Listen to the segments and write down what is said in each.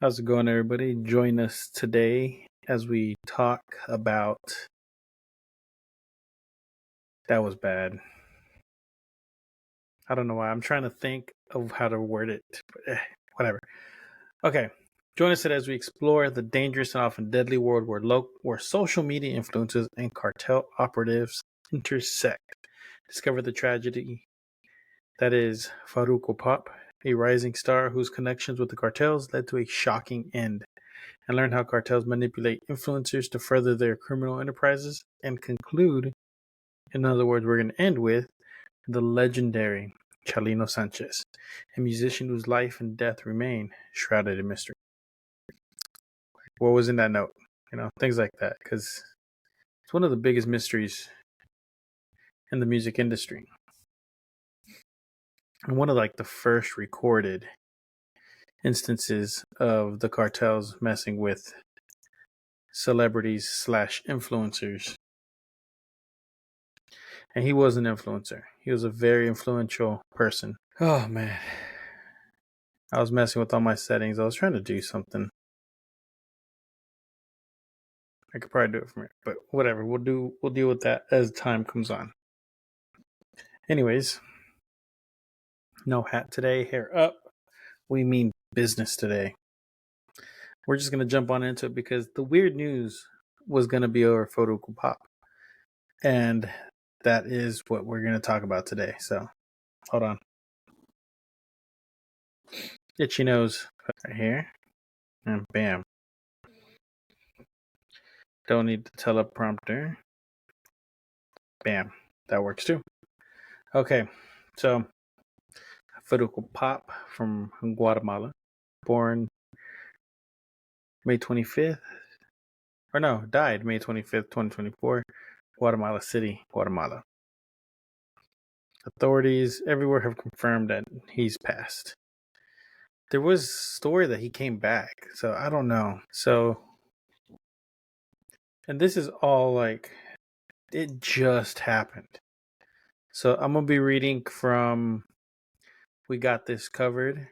How's it going, everybody? Join us today as we talk about. That was bad. I don't know why. I'm trying to think of how to word it, but whatever. Okay. Join us today as we explore the dangerous and often deadly world where social media influences and cartel operatives intersect. Discover the tragedy that is Farruko Pop, a rising star whose connections with the cartels led to a shocking end, and learn how cartels manipulate influencers to further their criminal enterprises, and conclude, in other words, we're going to end with the legendary Chalino Sanchez, a musician whose life and death remain shrouded in mystery. What was in that note? Things like that, because it's one of the biggest mysteries in the music industry. And one of the first recorded instances of the cartels messing with celebrities / influencers. And he was an influencer. He was a very influential person. Oh man. I was messing with all my settings. I was trying to do something. I could probably do it from here, but whatever. We'll deal with that as time comes on. Anyways, no hat today, hair up. We mean business today. We're just gonna jump on into it because the weird news was gonna be over Farruko Pop. And that is what we're gonna talk about today. So hold on. Itchy nose right here. And bam. Don't need the teleprompter. Bam. That works too. Okay. So Farruko Pop from Guatemala. Born May 25th. Or no, died May 25th, 2024. Guatemala City, Guatemala. Authorities everywhere have confirmed that he's passed. There was a story that he came back, so I don't know. So, and this is all it just happened. So I'm going to be reading from We Got This Covered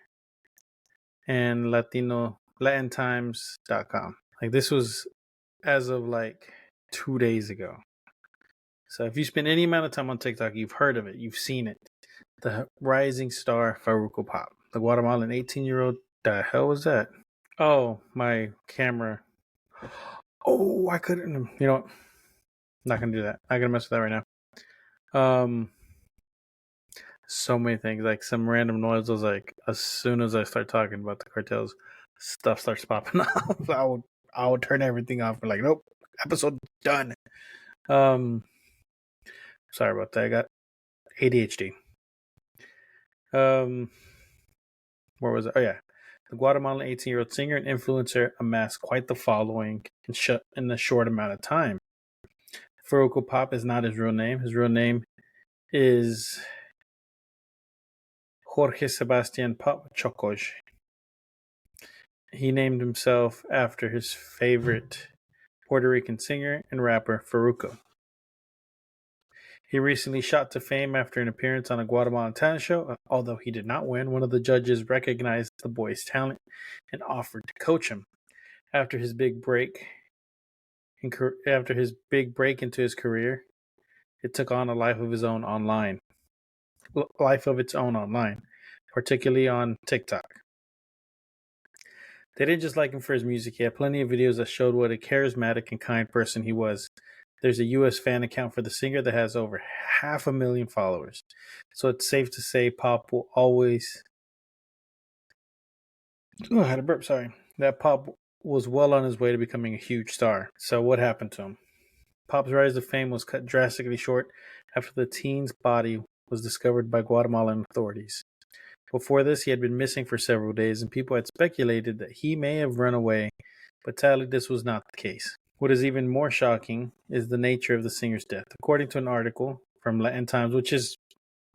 and LatinTimes.com. This was as of 2 days ago. So if you spend any amount of time on TikTok, you've heard of it, you've seen it. The rising star Farruko Pop, the Guatemalan 18-year-old. The hell was that? Oh, my camera. Oh, I couldn't. You know what? I'm not gonna do that. I'm not gonna mess with that right now. So many things, some random noise was as soon as I start talking about the cartels, stuff starts popping off. I would turn everything off. We're nope, episode done. Sorry about that. I got ADHD. Where was it? Oh yeah. The Guatemalan 18-year-old singer and influencer amassed quite the following in a short amount of time. Farruko Pop is not his real name. His real name is Jorge Sebastian Pop Chocoj. He named himself after his favorite Puerto Rican singer and rapper, Farruko. He recently shot to fame after an appearance on a Guatemalan talent show. Although he did not win, one of the judges recognized the boy's talent and offered to coach him. After his big break into his career, it took on a life of its own online, particularly on TikTok. They didn't just like him for his music. He had plenty of videos that showed what a charismatic and kind person he was. There's a U.S. fan account for the singer that has over 500,000 followers. So it's safe to say Pop will always... Oh, I had a burp, sorry. That Pop was well on his way to becoming a huge star. So what happened to him? Pop's rise to fame was cut drastically short after the teen's body was discovered by Guatemalan authorities. Before this, he had been missing for several days, and people had speculated that he may have run away, but sadly this was not the case. What is even more shocking is the nature of the singer's death. According to an article from Latin Times, which is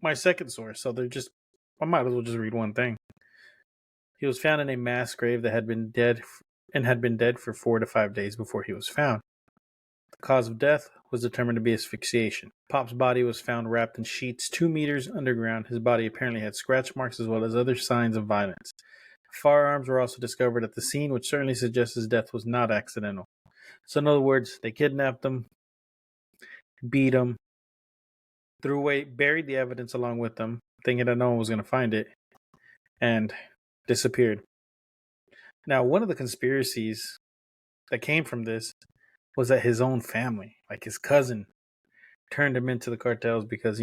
my second source, so I might as well just read one thing. He was found in a mass grave that had been dead for 4 to 5 days before he was found. The cause of death was determined to be asphyxiation. Pop's body was found wrapped in sheets 2 meters underground. His body apparently had scratch marks as well as other signs of violence. Firearms were also discovered at the scene, which certainly suggests his death was not accidental. So in other words, they kidnapped him, beat him, threw away, buried the evidence along with them, thinking that no one was going to find it, and disappeared. Now, one of the conspiracies that came from this was that his own family, like his cousin, turned him into the cartels because,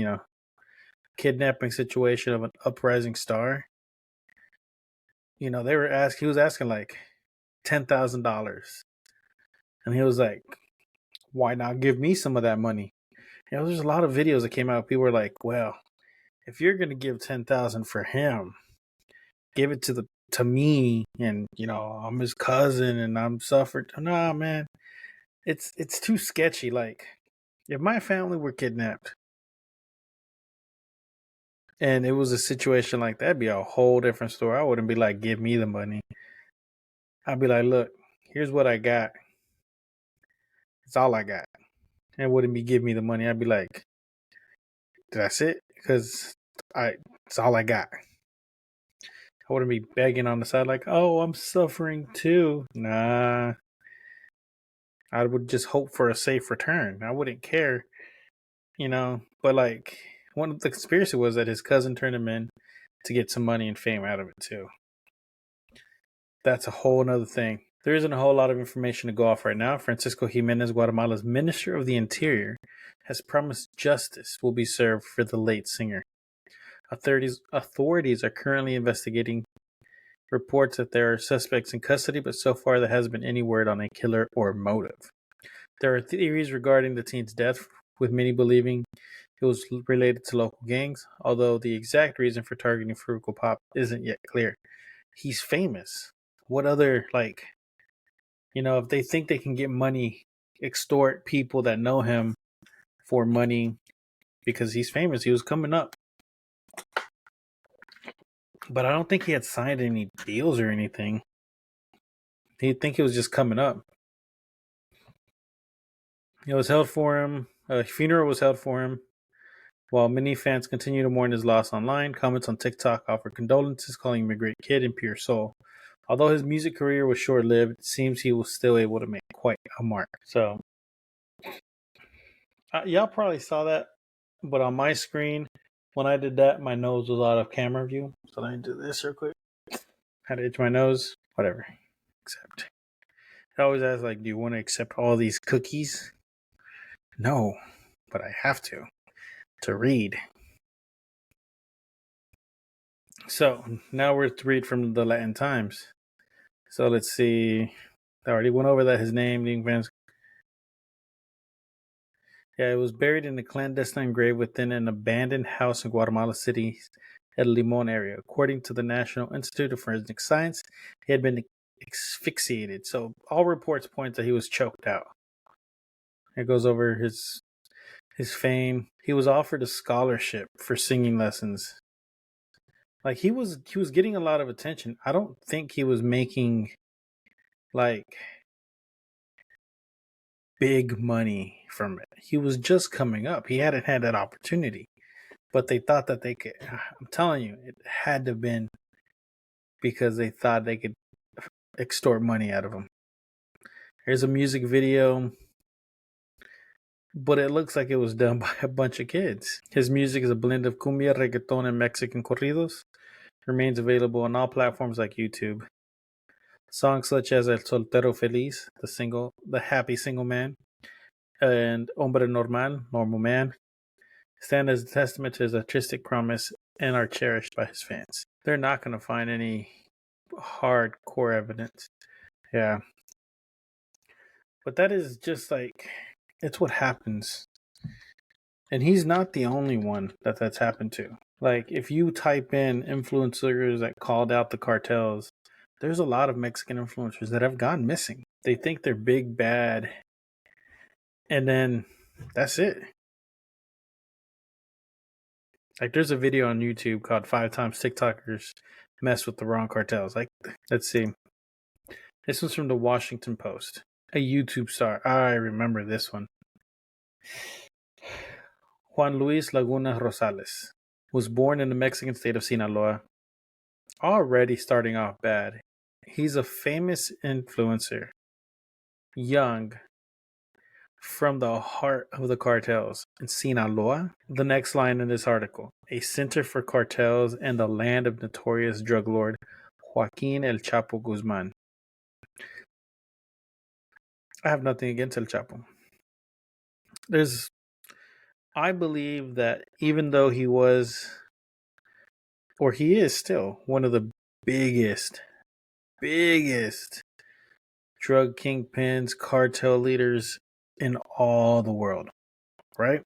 kidnapping situation of an uprising star. He was asking like $10,000. And he was like, why not give me some of that money? There's a lot of videos that came out. People were like, well, if you're going to give 10,000 for him, give it to me. And, I'm his cousin and I'm suffered. Nah, man, it's too sketchy. Like, if my family were kidnapped and it was a situation like that, it'd be a whole different story. I wouldn't be like, give me the money. I'd be like, look, here's what I got. It's all I got. And it wouldn't be give me the money. I'd be like, that's it? Because it's all I got. I wouldn't be begging on the side like, oh, I'm suffering too. Nah. I would just hope for a safe return. I wouldn't care, But like, one of the conspiracy was that his cousin turned him in to get some money and fame out of it too. That's a whole nother thing. There isn't a whole lot of information to go off right now. Francisco Jimenez, Guatemala's Minister of the Interior, has promised justice will be served for the late singer. Authorities are currently investigating reports that there are suspects in custody, but so far there hasn't been any word on a killer or motive. There are theories regarding the teen's death, with many believing it was related to local gangs, although the exact reason for targeting Frugal Pop isn't yet clear. He's famous. What other, if they think they can get money, extort people that know him for money because he's famous, he was coming up. But I don't think he had signed any deals or anything. He'd think he was just coming up. It was held for him. A funeral was held for him. While many fans continue to mourn his loss online, comments on TikTok offer condolences, calling him a great kid and pure soul. Although his music career was short-lived, it seems he was still able to make quite a mark. So, y'all probably saw that, but on my screen, when I did that, my nose was out of camera view. So let me do this real quick. Had to itch my nose. Whatever. Accept. It always asks, do you want to accept all these cookies? No, but I have to read. So now we're to read from the Latin Times. So let's see. I already went over that. His name, it was buried in a clandestine grave within an abandoned house in Guatemala City's El Limon area. According to the National Institute of Forensic Science, he had been asphyxiated. So all reports point that he was choked out. It goes over his fame. He was offered a scholarship for singing lessons. He was getting a lot of attention. I don't think he was making big money from it. He was just coming up. He hadn't had that opportunity. But they thought that they could. I'm telling you, it had to have been because they thought they could extort money out of him. Here's a music video, but it looks like it was done by a bunch of kids. His music is a blend of cumbia, reggaeton, and Mexican corridos. Remains available on all platforms like YouTube. Songs such as El Soltero Feliz, the happy single man, and Hombre Normal, normal man, stand as a testament to his artistic promise and are cherished by his fans. They're not going to find any hardcore evidence. Yeah. But that is just it's what happens. And he's not the only one that's happened to. If you type in influencers that called out the cartels, there's a lot of Mexican influencers that have gone missing. They think they're big, bad, and then that's it. There's a video on YouTube called 5 Times TikTokers Mess with the Wrong Cartels. Let's see. This one's from the Washington Post. A YouTube star. I remember this one. Juan Luis Laguna Rosales was born in the Mexican state of Sinaloa already starting off bad. He's a famous influencer, young, from the heart of the cartels in Sinaloa. The next line in this article: a center for cartels and the land of notorious drug lord Joaquin El Chapo Guzman. I have nothing against El Chapo. I believe that even though he was, or he is still, one of the biggest drug kingpins, cartel leaders in all the world, right?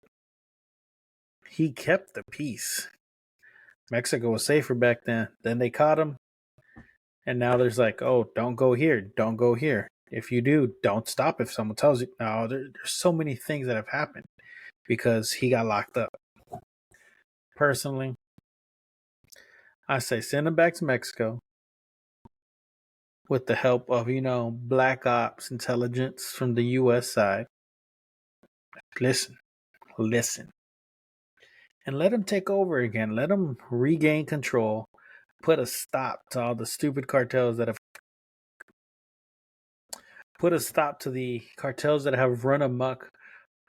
He kept the peace. Mexico was safer back then. Then they caught him, and now there's like, oh, don't go here, don't go here. If you do, don't stop if someone tells you. No, there's so many things that have happened because he got locked up. Personally, I say send him back to Mexico with the help of, black ops intelligence from the U.S. side. Listen, and let him take over again. Let him regain control. Put a stop to all the stupid cartels that have run amok,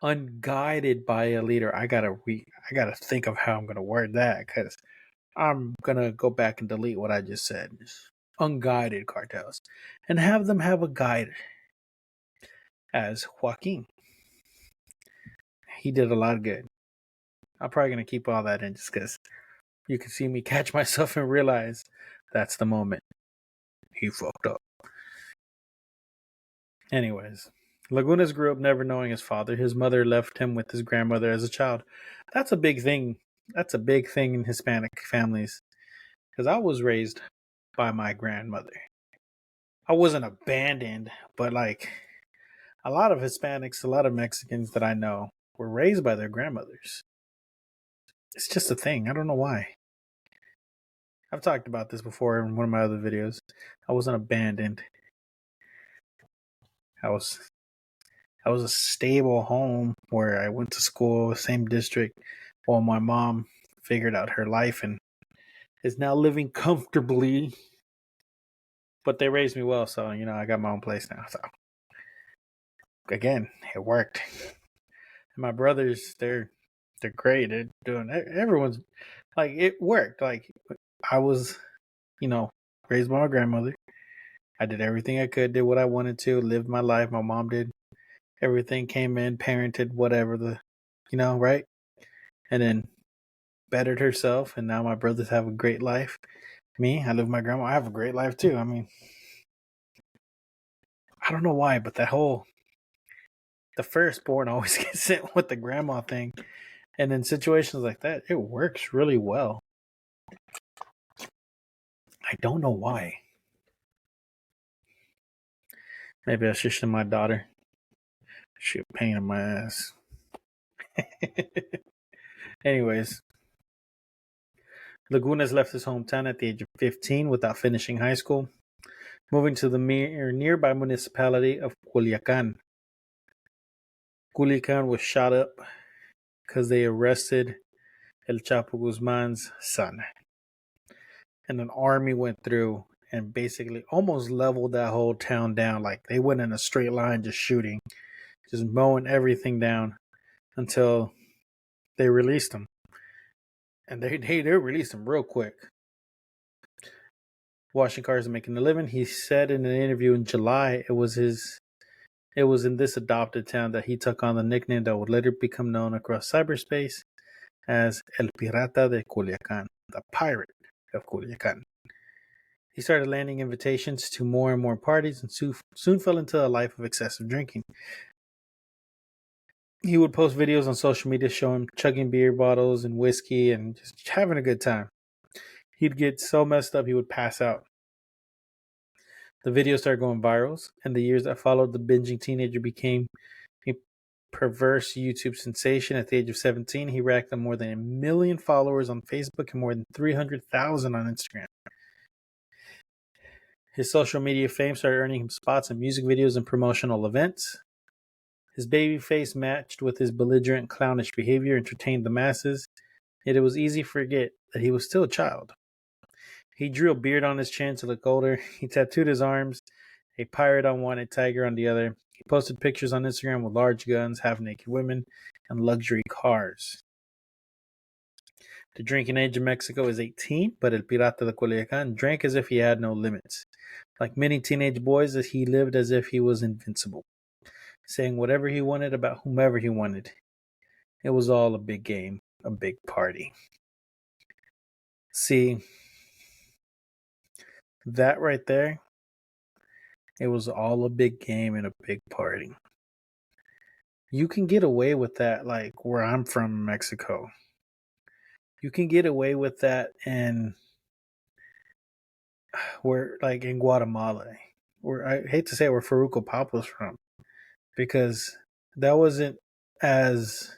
unguided by a leader. I gotta think of how I'm gonna word that, because I'm gonna go back and delete what I just said. Unguided cartels, and have them have a guide as Joaquin. He did a lot of good. I'm probably gonna keep all that in just because you can see me catch myself and realize that's the moment he fucked up. Anyways, Lagunas grew up never knowing his father. His mother left him with his grandmother as a child. That's a big thing. That's a big thing in Hispanic families. Because I was raised by my grandmother. I wasn't abandoned, but like a lot of Hispanics, a lot of Mexicans that I know were raised by their grandmothers. It's just a thing. I don't know why. I've talked about this before in one of my other videos. I wasn't abandoned. I was a stable home where I went to school, same district, while my mom figured out her life and is now living comfortably. But they raised me well, so I got my own place now. So again, it worked. And my brothers, they're great. They're doing, everyone's like, it worked. Like I was, raised by my grandmother. I did everything I could, did what I wanted to, lived my life. My mom did everything, came in, parented, whatever right? And then bettered herself, and now my brothers have a great life. Me, I live with my grandma. I have a great life too. I mean, I don't know why, but the firstborn always gets sent with the grandma thing. And in situations like that, it works really well. I don't know why. Maybe I should send my daughter. She a pain in my ass. Anyways, Lagunas left his hometown at the age of 15 without finishing high school, moving to the nearby municipality of Culiacan. Culiacan was shot up because they arrested El Chapo Guzman's son. And an army went through and basically almost leveled that whole town down. Like they went in a straight line just shooting, just mowing everything down until they released him. And they released him real quick. Washing cars and making a living. He said in an interview in July it was in this adopted town that he took on the nickname that would later become known across cyberspace as El Pirata de Culiacan, the pirate of Culiacan. He started landing invitations to more and more parties and soon fell into a life of excessive drinking. He would post videos on social media showing chugging beer bottles and whiskey and just having a good time. He'd get so messed up he would pass out. The videos started going viral, and the years that followed, the binging teenager became a perverse YouTube sensation. At the age of 17, he racked up more than 1 million followers on Facebook and more than 300,000 on Instagram. His social media fame started earning him spots in music videos and promotional events. His baby face matched with his belligerent, clownish behavior, entertained the masses, yet it was easy to forget that he was still a child. He drew a beard on his chin to look older. He tattooed his arms, a pirate on one, a tiger on the other. He posted pictures on Instagram with large guns, half-naked women, and luxury cars. The drinking age in Mexico is 18, but El Pirata de Culiacan drank as if he had no limits. Like many teenage boys, he lived as if he was invincible, saying whatever he wanted about whomever he wanted. It was all a big game, a big party. See, that right there, it was all a big game and a big party. You can get away with that, like where I'm from, Mexico. You can get away with that in where, like in Guatemala, where I hate to say where Faruco Papa's from, because that wasn't as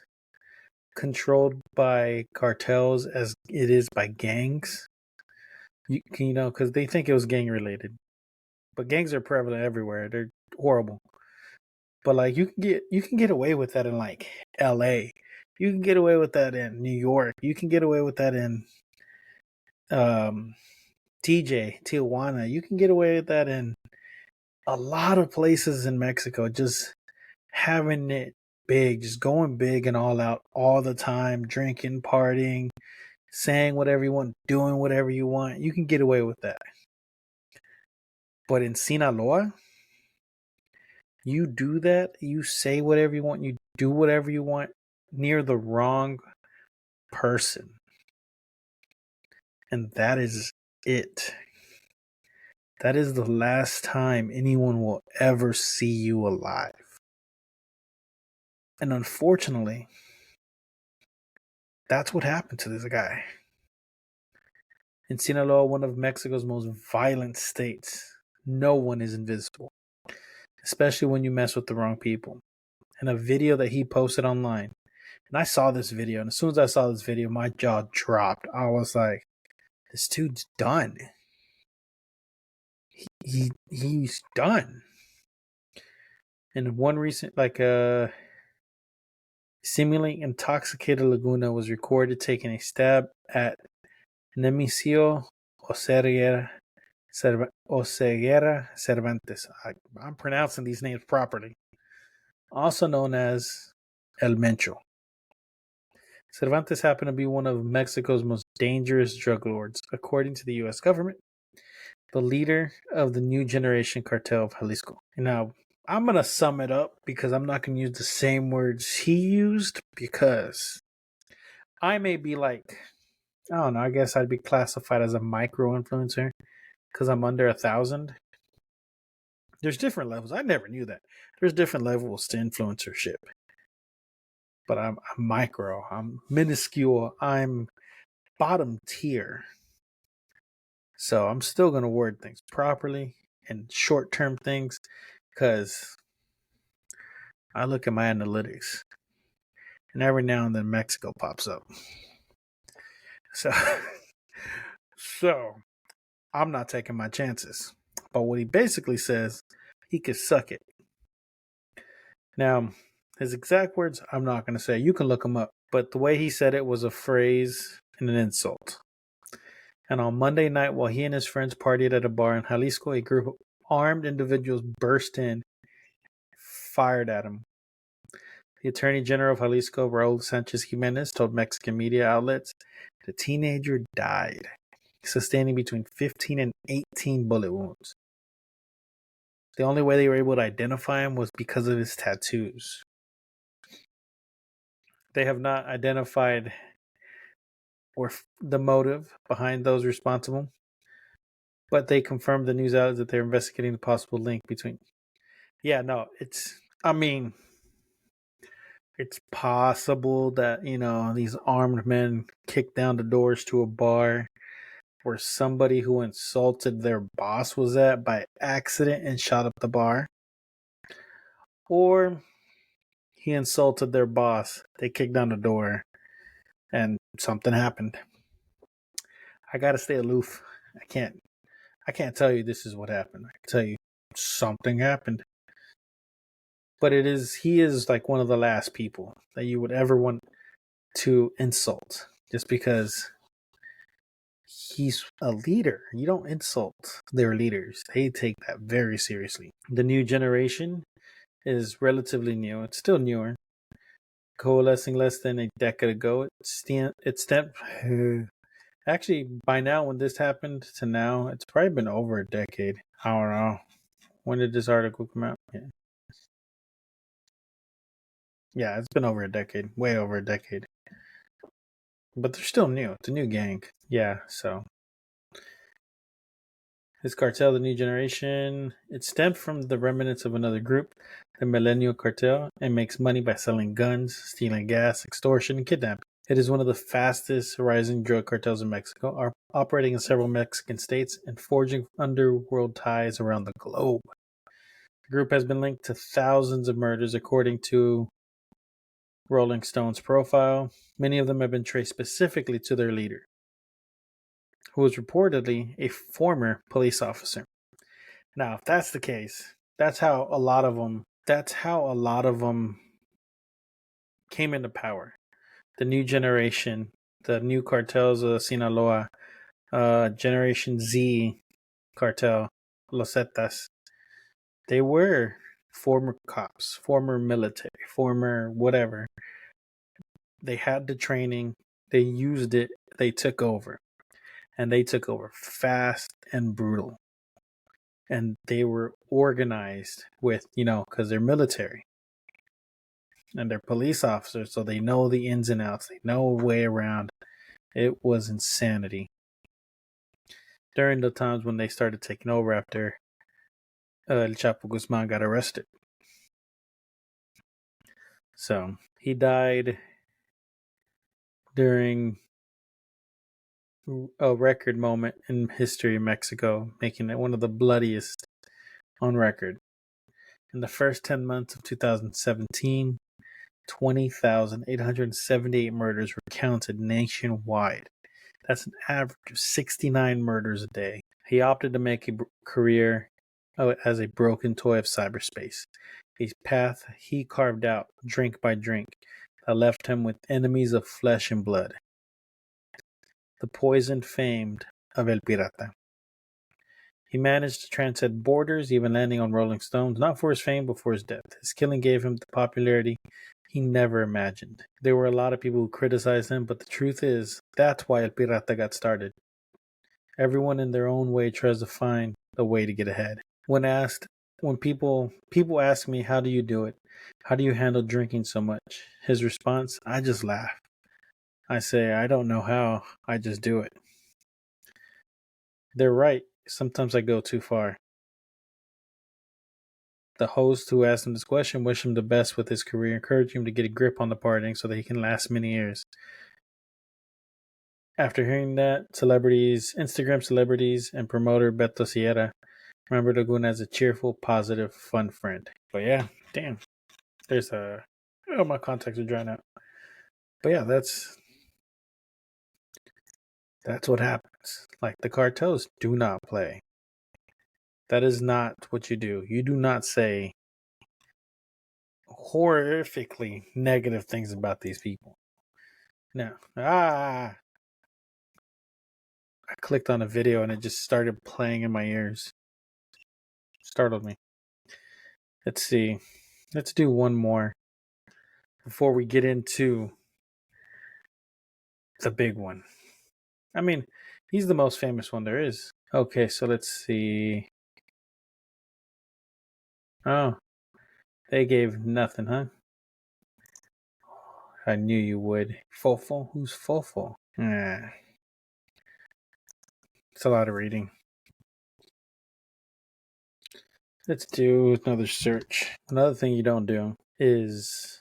controlled by cartels as it is by gangs. You know, because they think it was gang related, but gangs are prevalent everywhere. They're horrible. But like you can get away with that in like L.A. You can get away with that in New York. You can get away with that in Tijuana. You can get away with that in a lot of places in Mexico. Just having it big, just going big and all out all the time, drinking, partying, saying whatever you want, doing whatever you want. You can get away with that. But in Sinaloa, you do that, you say whatever you want, you do whatever you want near the wrong person. And that is it. That is the last time anyone will ever see you alive. And unfortunately, that's what happened to this guy. In Sinaloa, one of Mexico's most violent states, no one is invisible, especially when you mess with the wrong people. And a video that he posted online, and I saw this video, and as soon as I saw this video, my jaw dropped. I was like, this dude's done. He's done. And one recent, seemingly intoxicated Laguna was recorded taking a stab at Nemesio Oseguera Cervantes. I'm pronouncing these names properly. Also known as El Mencho. Cervantes happened to be one of Mexico's most dangerous drug lords, according to the U.S. government, the leader of the new generation cartel of Jalisco. Now, I'm going to sum it up because I'm not going to use the same words he used, because I may be like, I don't know, I guess I'd be classified as a micro influencer because I'm under 1,000. There's different levels. I never knew that. There's different levels to influencership. But I'm micro. I'm minuscule. I'm bottom tier. So I'm still going to word things properly and short-term things, because I look at my analytics and every now and then Mexico pops up. So I'm not taking my chances. But what he basically says, he could suck it. Now, his exact words, I'm not going to say. You can look him up. But the way he said it was a phrase and an insult. And on Monday night, while he and his friends partied at a bar in Jalisco, a group of armed individuals burst in, fired at him. The Attorney General of Jalisco, Chalino Sanchez Jimenez, told Mexican media outlets the teenager died, sustaining between 15 and 18 bullet wounds. The only way they were able to identify him was because of his tattoos. They have not identified or the motive behind those responsible, but they confirmed the news outlets that they're investigating the possible link between. Yeah, no, it's possible that, these armed men kicked down the doors to a bar where somebody who insulted their boss was at by accident and shot up the bar. Or he insulted their boss, they kicked down the door, and something happened. I gotta stay aloof. I can't tell you this is what happened. I can tell you something happened. But he is like one of the last people that you would ever want to insult, just because he's a leader. You don't insult their leaders. They take that very seriously. The new generation is relatively new. It's still newer. Coalescing less than a decade ago, it stemmed. Actually, by now, when this happened to now, it's probably been over a decade. I don't know. When did this article come out? Yeah, it's been over a decade. Way over a decade. But they're still new. It's a new gang. Yeah, so. His cartel, the new generation, it stemmed from the remnants of another group, the Millennial Cartel, and makes money by selling guns, stealing gas, extortion, and kidnapping. It is one of the fastest rising drug cartels in Mexico, are operating in several Mexican states and forging underworld ties around the globe. The group has been linked to thousands of murders, according to Rolling Stone's profile. Many of them have been traced specifically to their leader, who was reportedly a former police officer. Now, if that's the case, that's how a lot of them came into power. The new generation, the new cartels of Sinaloa, Generation Z cartel, Los Zetas, they were former cops, former military, former whatever. They had the training, they used it, they took over. And they took over fast and brutal. And they were organized with, because they're military. And they're police officers, so they know the ins and outs. They know a way around. It was insanity. During the times when they started taking over after El Chapo Guzman got arrested. So, he died during a record moment in history of Mexico, making it one of the bloodiest on record. In the first 10 months of 2017, 20,878 murders were counted nationwide. That's an average of 69 murders a day. He opted to make a career as a broken toy of cyberspace, a path he carved out drink by drink that left him with enemies of flesh and blood. The poisoned fame of El Pirata. He managed to transcend borders, even landing on Rolling Stones, not for his fame, but for his death. His killing gave him the popularity he never imagined. There were a lot of people who criticized him, but the truth is, that's why El Pirata got started. Everyone in their own way tries to find a way to get ahead. When people ask me, how do you do it? How do you handle drinking so much? His response, I just laugh. I say, I don't know how, I just do it. They're right. Sometimes I go too far. The host who asked him this question wished him the best with his career, encouraging him to get a grip on the partying so that he can last many years. After hearing that, Instagram celebrities, and promoter Beto Sierra remember Laguna as a cheerful, positive, fun friend. But yeah, damn. There's my contacts are drying out. But yeah, that's what happens. Like, the cartels do not play. That is not what you do. You do not say horrifically negative things about these people. No. I clicked on a video and it just started playing in my ears. Startled me. Let's see. Let's do one more before we get into the big one. I mean, he's the most famous one there is. Okay, so let's see. Oh, they gave nothing, huh? I knew you would. Fofo? Who's Fofo? It's a lot of reading. Let's do another search. Another thing you don't do is...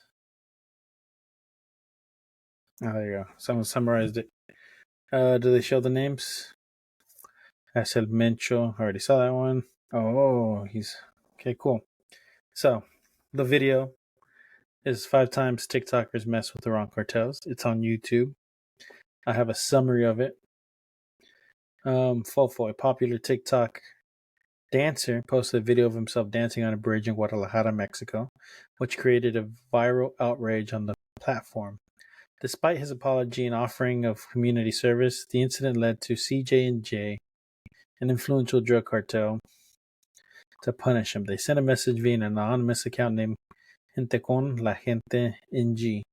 Oh, there you go. Someone summarized it. Do they show the names? As El Mencho. I already saw that one. Oh, he's... Okay, cool. So, the video is 5 times TikTokers mess with the wrong cartels. It's on YouTube. I have a summary of it. Fofo, a popular TikTok dancer, posted a video of himself dancing on a bridge in Guadalajara, Mexico, which created a viral outrage on the platform. Despite his apology and offering of community service, the incident led to CJ&J, an influential drug cartel, to punish him. They sent a message via an anonymous account named Gente con la Gente NG,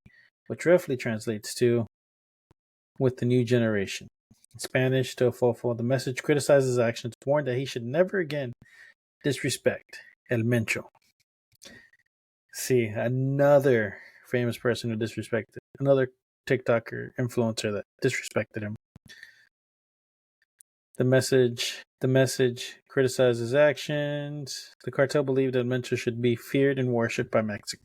which roughly translates to with the new generation. In Spanish, to Fofo, the message criticizes his actions, warned that he should never again disrespect El Mencho. See, another famous person who disrespected, another TikToker influencer that disrespected him. The message criticizes his actions. The cartel believed that Mencho should be feared and worshipped by Mexicans.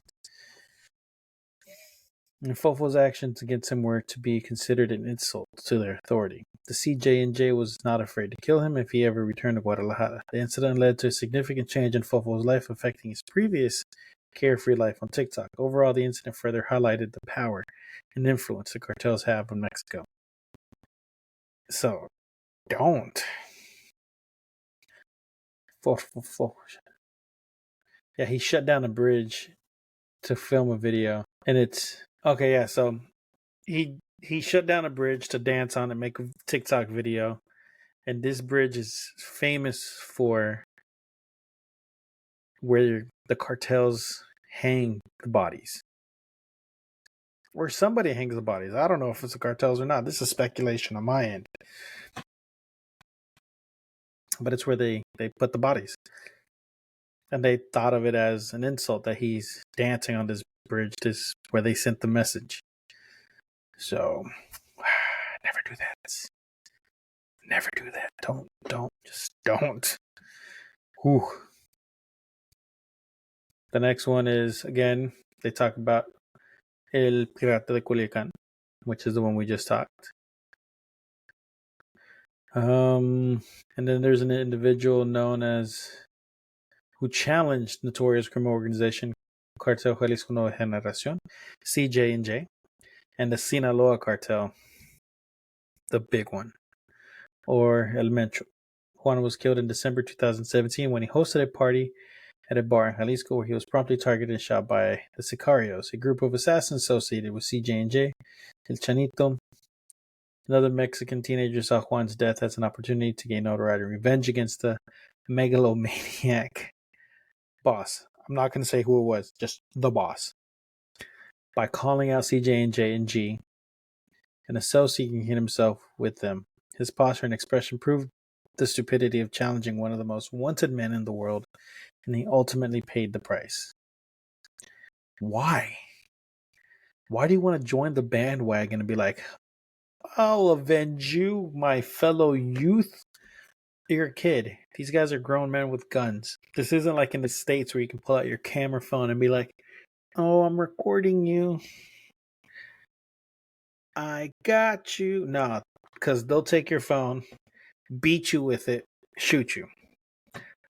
And Fofo's actions against him were to be considered an insult to their authority. The CJ&J was not afraid to kill him if he ever returned to Guadalajara. The incident led to a significant change in Fofo's life, affecting his previous carefree life on TikTok. Overall, the incident further highlighted the power and influence the cartels have in Mexico. So, don't. Yeah, he shut down a bridge to film a video, and it's okay. Yeah, so he shut down a bridge to dance on and make a TikTok video, and this bridge is famous for where the cartels hang the bodies, or somebody hangs the bodies. I don't know if it's the cartels or not. This is speculation on my end, but it's where they put the bodies. And they thought of it as an insult that he's dancing on this bridge, this where they sent the message. So, never do that. Never do that. Just don't. Whew. The next one is, again, they talk about El Pirata de Culiacan, which is the one we just talked. And then there's an individual known as who challenged notorious criminal organization Cartel Jalisco Nueva Generación, CJ&J, and the Sinaloa cartel, the big one, or El Mencho. Juan was killed in December 2017 when he hosted a party at a bar in Jalisco where he was promptly targeted and shot by the Sicarios, a group of assassins associated with CJ&J. El Chanito, another Mexican teenager, saw Juan's death as an opportunity to gain notoriety and revenge against the megalomaniac boss. I'm not going to say who it was, just the boss. By calling out CJ&J and G and associating himself with them. His posture and expression proved the stupidity of challenging one of the most wanted men in the world, and he ultimately paid the price. Why? Why do you want to join the bandwagon and be like, I'll avenge you, my fellow youth? You're a kid. These guys are grown men with guns. This isn't like in the States where you can pull out your camera phone and be like, oh, I'm recording you. I got you. No, because they'll take your phone, beat you with it, shoot you.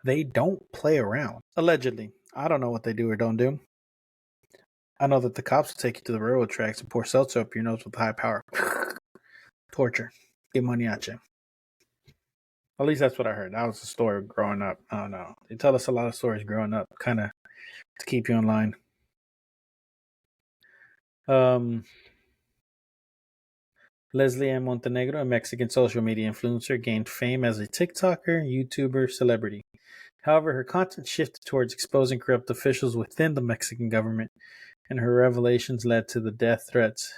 They don't play around. Allegedly. I don't know what they do or don't do. I know that the cops will take you to the railroad tracks and pour seltzer up your nose with high power. Torture. Demoniache. At least that's what I heard. That was the story growing up. I don't know. They tell us a lot of stories growing up, kind of to keep you in line. Leslie Ann Montenegro, a Mexican social media influencer, gained fame as a TikToker, YouTuber, celebrity. However, her content shifted towards exposing corrupt officials within the Mexican government, and her revelations led to the death threats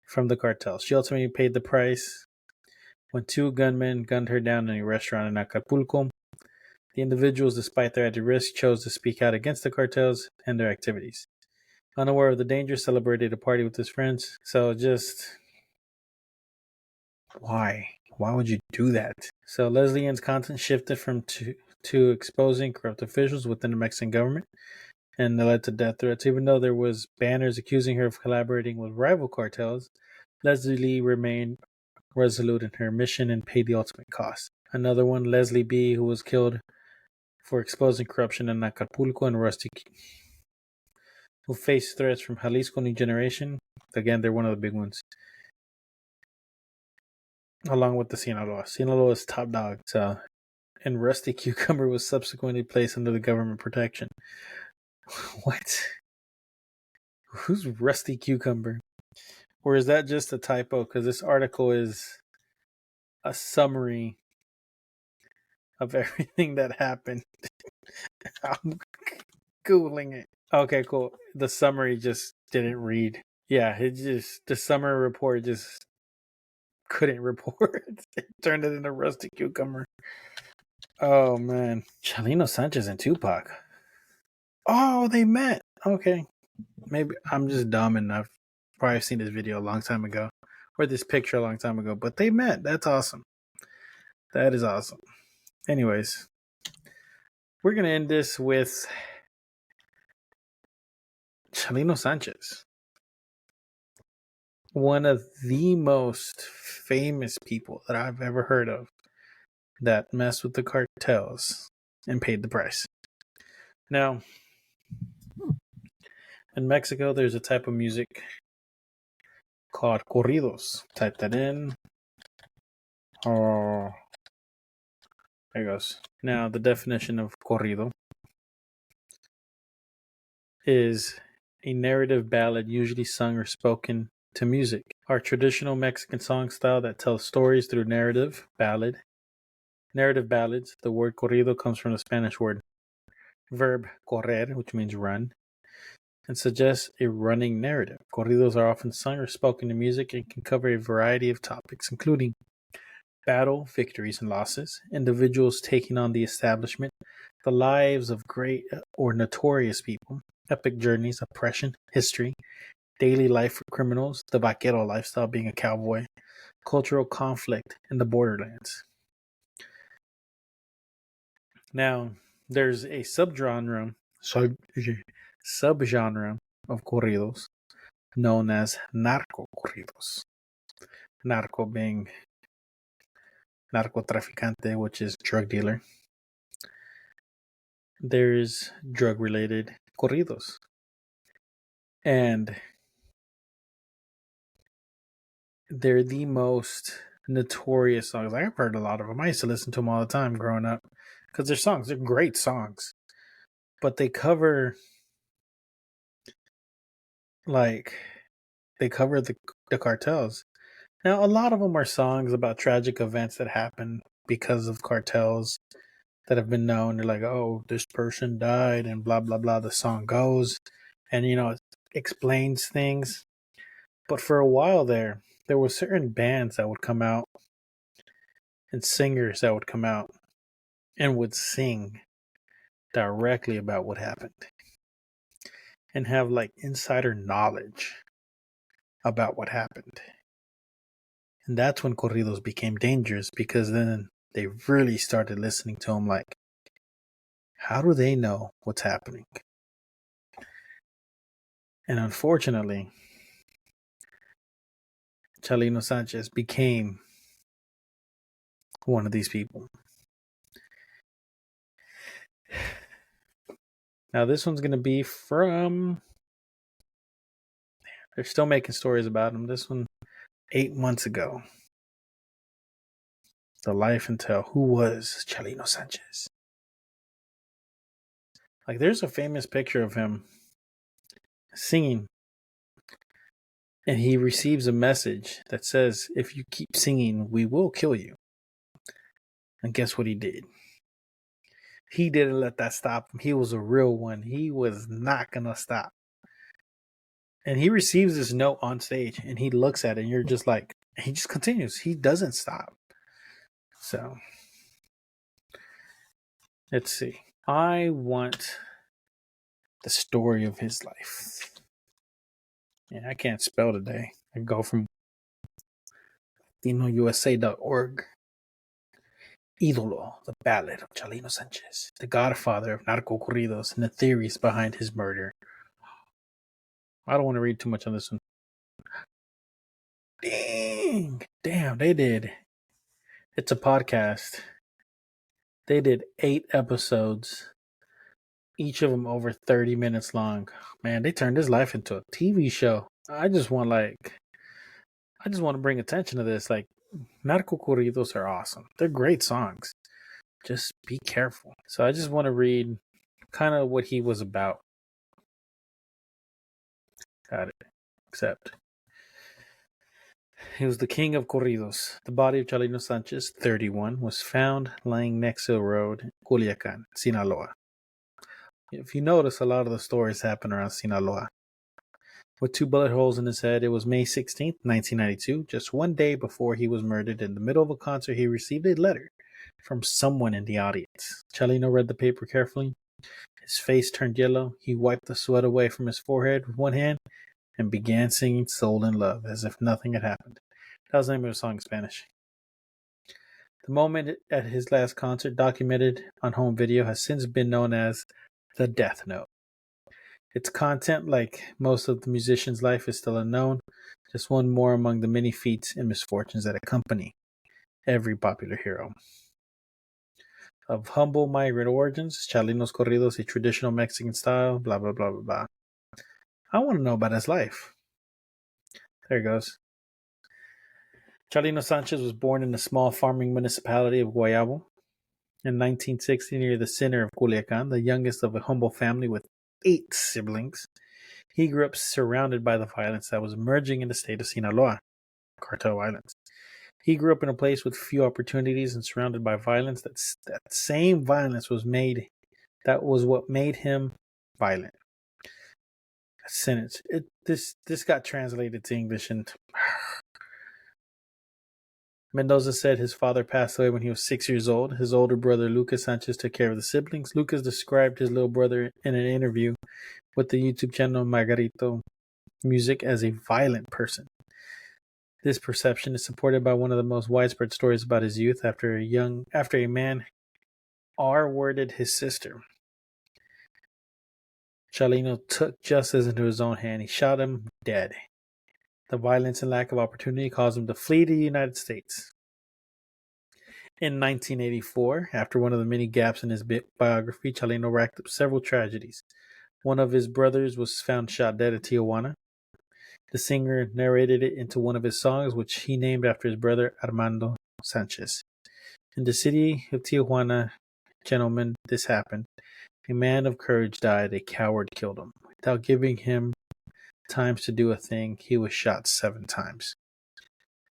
from the cartels. She ultimately paid the price when two gunmen gunned her down in a restaurant in Acapulco. The individuals, despite their added risk, chose to speak out against the cartels and their activities. Unaware of the danger, celebrated a party with his friends. So just, why? Why would you do that? So Leslie Ann's content shifted from to exposing corrupt officials within the Mexican government, and led to death threats. Even though there was banners accusing her of collaborating with rival cartels, Leslie remained resolute in her mission and paid the ultimate cost. Another one, Leslie B., who was killed for exposing corruption in Acapulco, and Rusty, who faced threats from Jalisco New Generation. Again, they're one of the big ones. Along with the Sinaloa. Sinaloa is top dog. So, and Rusty Cucumber was subsequently placed under the government protection. What? Who's Rusty Cucumber? Or is that just a typo? Because this article is a summary of everything that happened. I'm Googling it. Okay, cool. The summary just didn't read. Yeah, the summary report just couldn't report. It turned it into rusty cucumber. Oh, man. Chalino Sanchez and Tupac. Oh, they met. Okay. Maybe I'm just dumb and I've probably seen this video a long time ago. Or this picture a long time ago. But they met. That's awesome. That is awesome. Anyways, we're going to end this with Chalino Sanchez. One of the most famous people that I've ever heard of that messed with the cartels and paid the price. Now, in Mexico, there's a type of music called corridos. Type that in. Oh, there it goes. Now, the definition of corrido is a narrative ballad usually sung or spoken to music. Our traditional Mexican song style that tells stories through narrative ballad. Narrative ballads, the word corrido comes from the Spanish word verb correr, which means run, and suggests a running narrative. Corridos are often sung or spoken to music and can cover a variety of topics, including battle, victories, and losses, individuals taking on the establishment, the lives of great or notorious people, epic journeys, oppression, history, daily life for criminals, the vaquero lifestyle, being a cowboy, cultural conflict in the borderlands. Now, there's a subgenre of corridos known as narco corridos. Narco being narcotraficante, which is drug dealer. There's drug-related corridos. And they're the most notorious songs. I've heard a lot of them. I used to listen to them all the time growing up because they're great songs. But they cover the cartels. Now, a lot of them are songs about tragic events that happen because of cartels that have been known. They're like, oh, this person died and blah, blah, blah. The song goes and, it explains things. But for a while there were certain bands that would come out and singers that would come out and would sing directly about what happened and have insider knowledge about what happened. And that's when corridos became dangerous, because then they really started listening to them how do they know what's happening? And unfortunately, Chalino Sanchez became one of these people. Now, this one's going to be from... They're still making stories about him. This one, 8 months ago. The life and tell. Who was Chalino Sanchez? There's a famous picture of him singing. And he receives a message that says, if you keep singing, we will kill you. And guess what he did? He didn't let that stop him. He was a real one. He was not going to stop. And he receives this note on stage and he looks at it and you're just he just continues. He doesn't stop. So, let's see. I want the story of his life. Yeah, I can't spell today. I go from LatinoUSA.org. Idolo, the ballad of Chalino Sanchez, the godfather of narco corridos and the theories behind his murder. I don't want to read too much on this one. Damn, they did. It's a podcast. They did 8 episodes, each of them over 30 minutes long. Man, they turned his life into a TV show. I just want to bring attention to this. Narco corridos are awesome. They're great songs. Just be careful. So I just want to read kind of what he was about. Got it. Accept. He was the king of corridos. The body of Chalino Sanchez, 31, was found lying next to a road in Culiacan, Sinaloa. If you notice, a lot of the stories happen around Sinaloa. With 2 bullet holes in his head, it was May 16th, 1992, just one day before he was murdered. In the middle of a concert, he received a letter from someone in the audience. Chalino read the paper carefully. His face turned yellow. He wiped the sweat away from his forehead with one hand and began singing Soul in Love as if nothing had happened. That was the name of the song in Spanish. The moment at his last concert, documented on home video, has since been known as the Death Note. Its content, like most of the musician's life, is still unknown, just one more among the many feats and misfortunes that accompany every popular hero. Of humble migrant origins, Chalino's corridos, a traditional Mexican style, blah, blah, blah, blah, blah. I want to know about his life. There it goes. Chalino Sanchez was born in the small farming municipality of Guayabo in 1960 near the center of Culiacan, the youngest of a humble family with 8 siblings. He grew up surrounded by the violence that was emerging in the state of Sinaloa, cartel violence. He grew up in a place with few opportunities and surrounded by violence. That same violence was what made him violent. A sentence. This got translated to English, and Mendoza said his father passed away when he was 6 years old. His older brother, Lucas Sanchez, took care of the siblings. Lucas described his little brother in an interview with the YouTube channel Margarito Music as a violent person. This perception is supported by one of the most widespread stories about his youth after a man R-worded his sister. Chalino took justice into his own hand. He shot him dead. The violence and lack of opportunity caused him to flee to the United States. In 1984, after one of the many gaps in his biography, Chalino racked up several tragedies. One of his brothers was found shot dead at Tijuana. The singer narrated it into one of his songs, which he named after his brother Armando Sanchez. In the city of Tijuana, gentlemen, this happened. A man of courage died, a coward killed him. Without giving him time to do a thing, he was shot 7 times.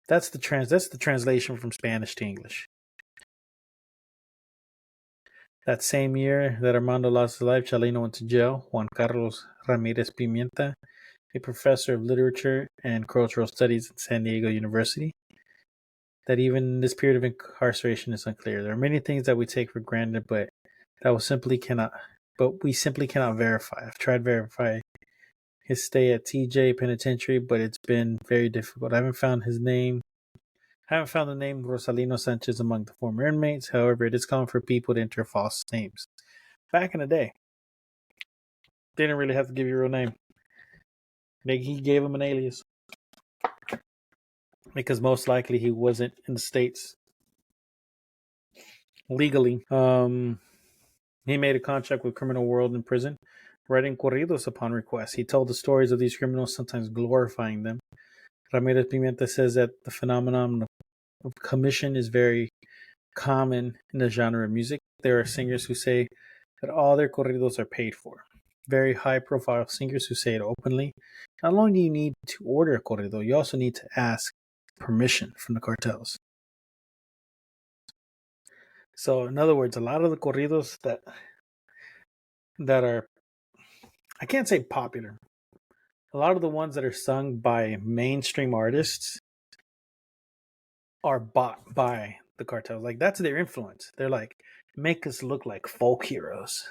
That's the translation from Spanish to English. That same year that Armando lost his life, Chalino went to jail. Juan Carlos Ramirez Pimienta, a professor of literature and cultural studies at San Diego University, that even in this period of incarceration is unclear. There are many things that we take for granted, but we simply cannot verify. I've tried to verify his stay at TJ Penitentiary, but it's been very difficult. I haven't found the name Rosalino Sanchez among the former inmates. However, it is common for people to enter false names. Back in the day, they didn't really have to give you a real name. He gave him an alias because most likely he wasn't in the States legally. He made a contract with Criminal World in prison, writing corridos upon request. He told the stories of these criminals, sometimes glorifying them. Ramirez Pimienta says that the phenomenon of commission is very common in the genre of music. There are singers who say that all their corridos are paid for. Very high-profile singers who say it openly. Not only do you need to order a corrido, you also need to ask permission from the cartels. So, in other words, a lot of the corridos that are, I can't say popular, a lot of the ones that are sung by mainstream artists are bought by the cartels. Like, that's their influence. They're like, make us look like folk heroes.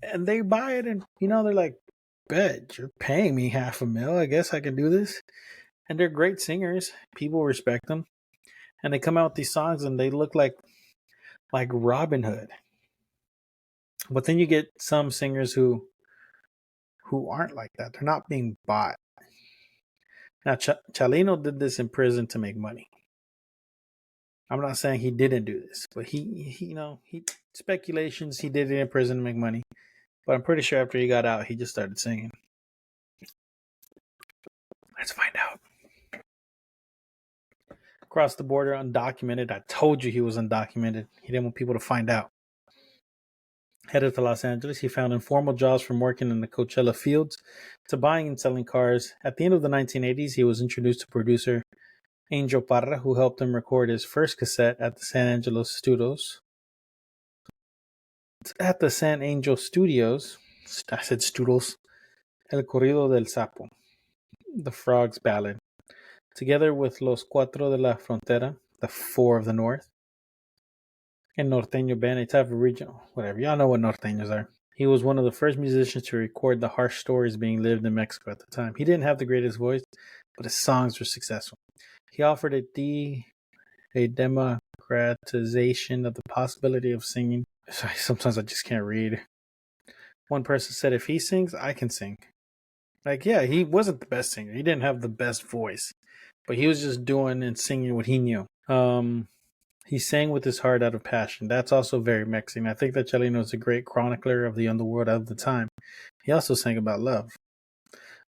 And they buy it, and, they're like, bet, you're paying me $500,000. I guess I can do this. And they're great singers. People respect them. And they come out with these songs, and they look like Robin Hood. But then you get some singers who aren't like that. They're not being bought. Now, Chalino did this in prison to make money. I'm not saying he didn't do this, but he speculations, he did it in prison to make money. But I'm pretty sure after he got out, he just started singing. Let's find out. Across the border, undocumented. I told you he was undocumented. He didn't want people to find out. Headed to Los Angeles, he found informal jobs from working in the Coachella fields to buying and selling cars. At the end of the 1980s, he was introduced to producer Angel Parra, who helped him record his first cassette at the San Angelo Studios. At the San Angel Studios, I said Studios, El Corrido del Sapo, the Frog's Ballad, together with Los Cuatro de la Frontera, the Four of the North, and Norteño Band, a type of regional, whatever. Y'all know what norteños are. He was one of the first musicians to record the harsh stories being lived in Mexico at the time. He didn't have the greatest voice, but his songs were successful. He offered a democratization of the possibility of singing. Sorry, sometimes I just can't read. One person said, if he sings, I can sing. Like, yeah, he wasn't the best singer. He didn't have the best voice, but he was just doing and singing what he knew. He sang with his heart out of passion. That's also very Mexican. I think that Chalino is a great chronicler of the underworld of the time. He also sang about love.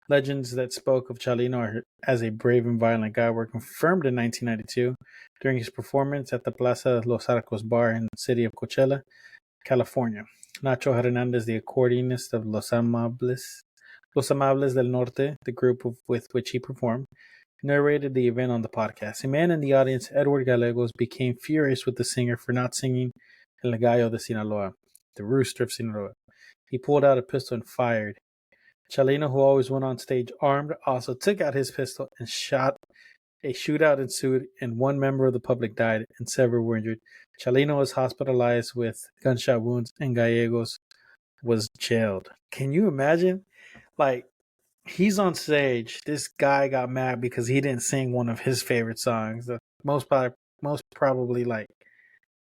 Legends that spoke of Chalino as a brave and violent guy were confirmed in 1992 during his performance at the Plaza Los Arcos bar in the city of Coachella, California. Nacho Hernandez, the accordionist of Los Amables del Norte, the group with which he performed, narrated the event on the podcast. A man in the audience, Edward Gallegos, became furious with the singer for not singing El Gallo de Sinaloa, the rooster of Sinaloa. He pulled out a pistol and fired. Chalino, who always went on stage armed, also took out his pistol and shot. A shootout ensued, and one member of the public died and several were injured. Chalino was hospitalized with gunshot wounds, and Gallegos was jailed. Can you imagine? Like, he's on stage. This guy got mad because he didn't sing one of his favorite songs. The most probably like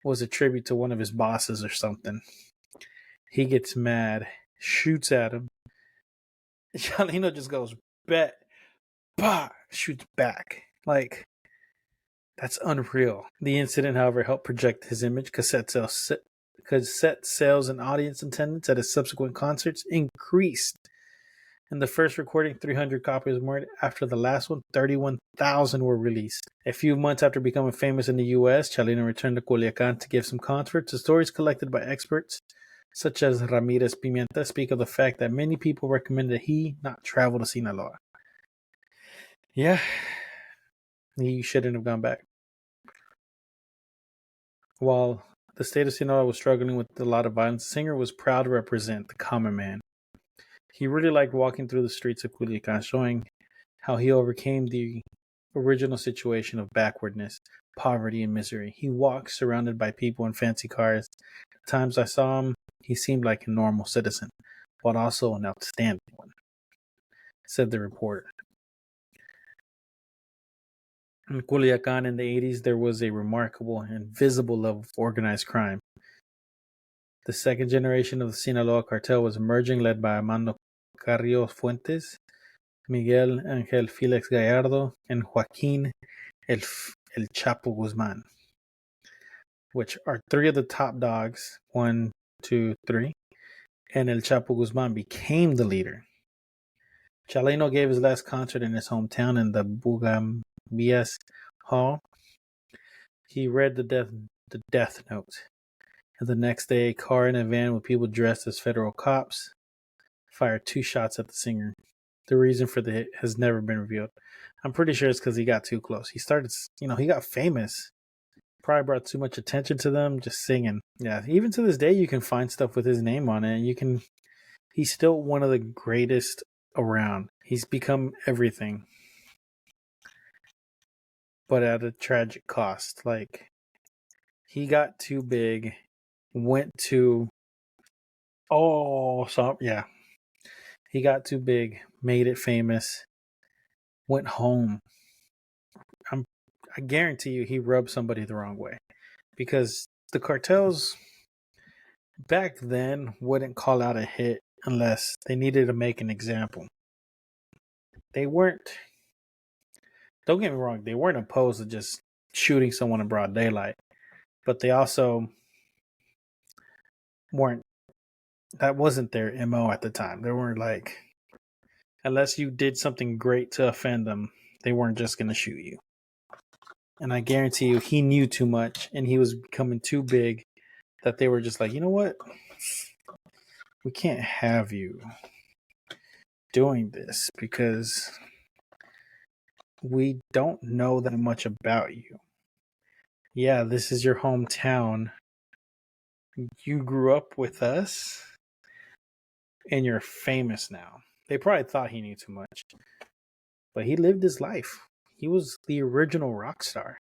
was a tribute to one of his bosses or something. He gets mad, shoots at him. Chalino just goes, bet, bah, shoots back. Like, that's unreal. The incident, however, helped project his image. Cassette sales and audience attendance at his subsequent concerts increased. In the first recording, 300 copies were made. After the last one, 31,000 were released. A few months after becoming famous in the U.S., Chalino returned to Culiacan to give some concerts. The stories collected by experts, such as Ramirez Pimienta, speak of the fact that many people recommend that he not travel to Sinaloa. Yeah, he shouldn't have gone back. While the state of Sinaloa was struggling with a lot of violence, the singer was proud to represent the common man. He really liked walking through the streets of Culiacan, showing how he overcame the original situation of backwardness, poverty, and misery. He walked surrounded by people in fancy cars. The times I saw him, he seemed like a normal citizen, but also an outstanding one, said the reporter. In Culiacan in the 80s, there was a remarkable and visible level of organized crime. The second generation of the Sinaloa cartel was emerging, led by Armando Carrillo Fuentes, Miguel Angel Felix Gallardo, and Joaquin El Chapo Guzman, which are three of the top dogs, 1, 2, 3, and El Chapo Guzman became the leader. Chalino gave his last concert in his hometown in the Bugambillas Hall. He read the death note. And the next day, a car and a van with people dressed as federal cops fired 2 shots at the singer. The reason for the hit has never been revealed. I'm pretty sure it's because he got too close. He started, he got famous. Probably brought too much attention to them just singing. Yeah, even to this day, you can find stuff with his name on it. He's still one of the greatest around. He's become everything, but at a tragic cost. Like, he got too big, he got too big, made it famous, went home. I guarantee you he rubbed somebody the wrong way. Because the cartels back then wouldn't call out a hit unless they needed to make an example. They weren't, don't get me wrong, they weren't opposed to just shooting someone in broad daylight. But they also that wasn't their MO at the time. They weren't like, unless you did something great to offend them, they weren't just going to shoot you. And I guarantee you, he knew too much and he was becoming too big that they were just like, you know what? we can't have you doing this because we don't know that much about you. Yeah, this is your hometown. You grew up with us and you're famous now. They probably thought he knew too much, but he lived his life. He was the original rock star.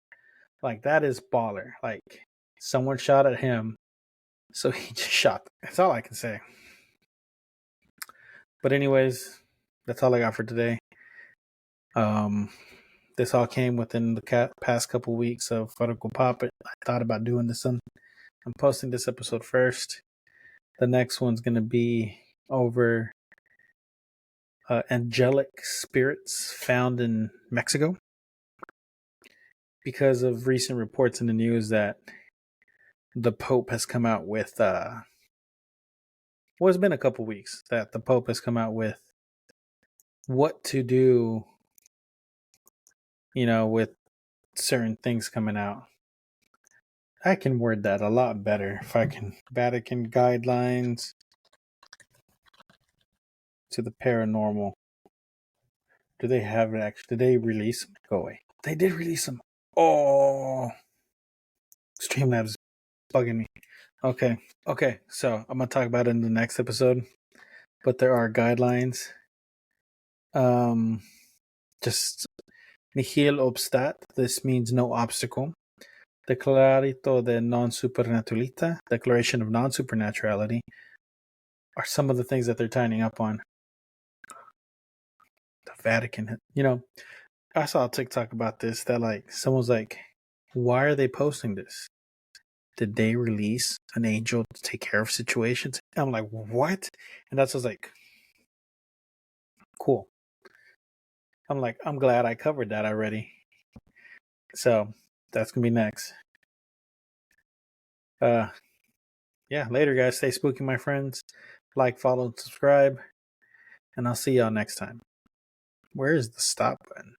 Like, that is baller. Like, someone shot at him, so he just shot. That's all I can say. But anyways, that's all I got for today. This all came within the past couple weeks of Funko Pop It. I thought about doing this one. I'm posting this episode first. The next one's going to be over angelic spirits found in Mexico, because of recent reports in the news that the Pope has come out with well, it's been a couple weeks that the Pope has come out with what to do, with certain things coming out. I can word that a lot better if I can. Vatican guidelines to the paranormal. Do they have it actually? Did they release them? Go away. They did release them. Oh, Streamlabs is bugging me. Okay. So I'm gonna talk about it in the next episode. But there are guidelines. Just nihil obstat. This means no obstacle. Declarito de non supernaturalita. Declaration of non supernaturality. Are some of the things that they're tightening up on. The Vatican. I saw a TikTok about this that someone's like, why are they posting this? Did they release an angel to take care of situations? I'm like, what? And that's just like, cool. I'm like, I'm glad I covered that already. So that's gonna be next. Yeah, later guys. Stay spooky, my friends. Like, follow, and subscribe. And I'll see y'all next time. Where is the stop button?